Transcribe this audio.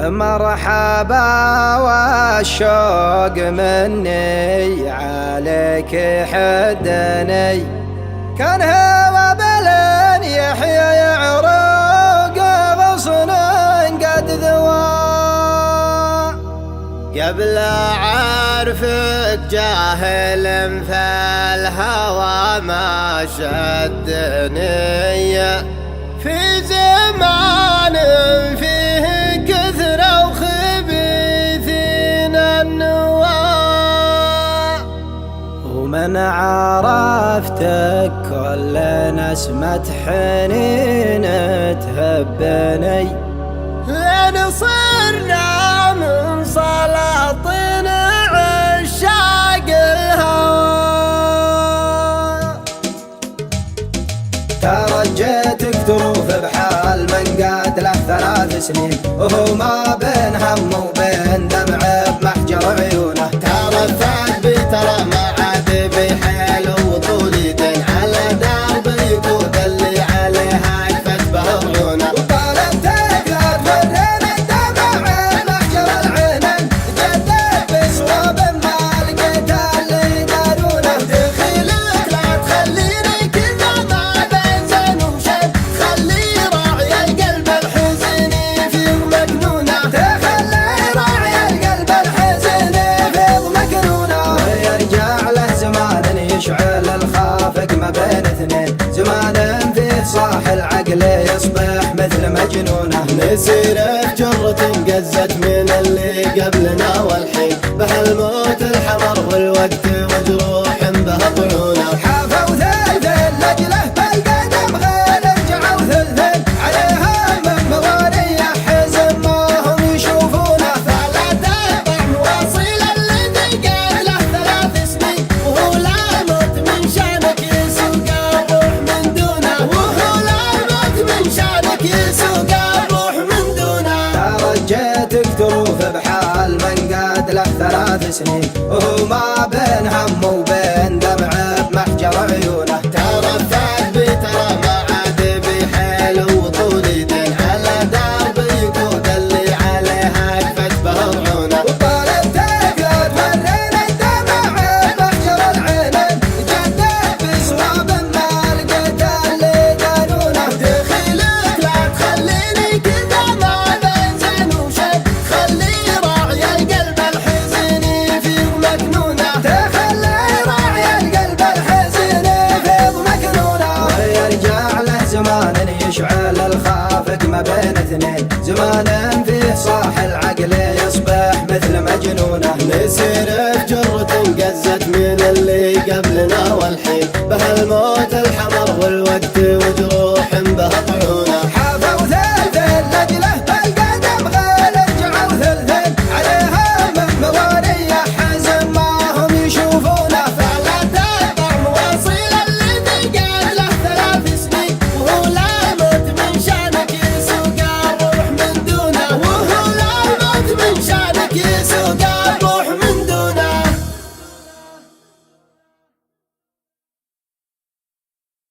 مرحبا والشوق مني عليك حدني، كان هوى بلن يحيى يعرق غصن قد ذوى. قبل عرفك جاهل فالهوى ما شدني، في زمان فيه كثرة وخبيثين النواة. ومن عرفتك كل نسمة حنين تهبني، لين صرنا من سلاطين عشاق الهوى. ترجيتك تروف بحال من قاد له 3 سنين، وهو ما بين هم وبين دمع بمحجر عيونه. ترى الثعلب ترى ما عاد بحيل وطول يدين، على درب يقود اللي عليها يفت بعيونه. وطالب تقدر ورين الدمع بمحجر العينين، جدد بصواب ما لقيت اللي يدارونه. دخيلك لا تخليني كذا ما بين زين وشين، خلي راعي القلب الحزن في مكنونه. تخلي راعي القلب الحزن في مكنونه. ويرجع له زمان يشعل الخافق ما بين اثنين، زمان فيه صاح العقل يصبح مثل مجنونه. نسير جرة قزت من اللي قبلنا والحين، بهالموت الحمر والوقت وجروح به طيونه. حافوا ثلثين لجله بالقدم غير رجعوا ثلثين، عليها من مواريح حزن ما هم يشوفونه. فلا تقطع مواصيل الذي قال له 3 سنين، وهو لا موت من شانك يسوق الروح من دونه. وهو لا موت من شانك يسوق الروح من دونه. ترجيتك تروف بحال من قاد له 3 سنين، وهو ما بين هم وبين دمع بمحجر عيونه. ترى الثعلب ترى ما عاد بحيل وطول يدين، على درب يقود اللي عليها يفت بعيونه. وطالب تقدر ورين الدمع بمحجر العينين، جدد بصواب ما لقيت اللي يدارونه. دخيلك لا تخليني كذا ما بين زين وشين، خلي راعي القلب الحزن في مكنونه. تخلي راعي القلب الحزن في مكنونه. ويرجع له زمان يشعل الخافق ما بين اثنين، زمان فيه صاح العقل يصبح مثل مجنونه. نسير جرة قزت من اللي قبلنا والحين، بهالموت الحمر والوقت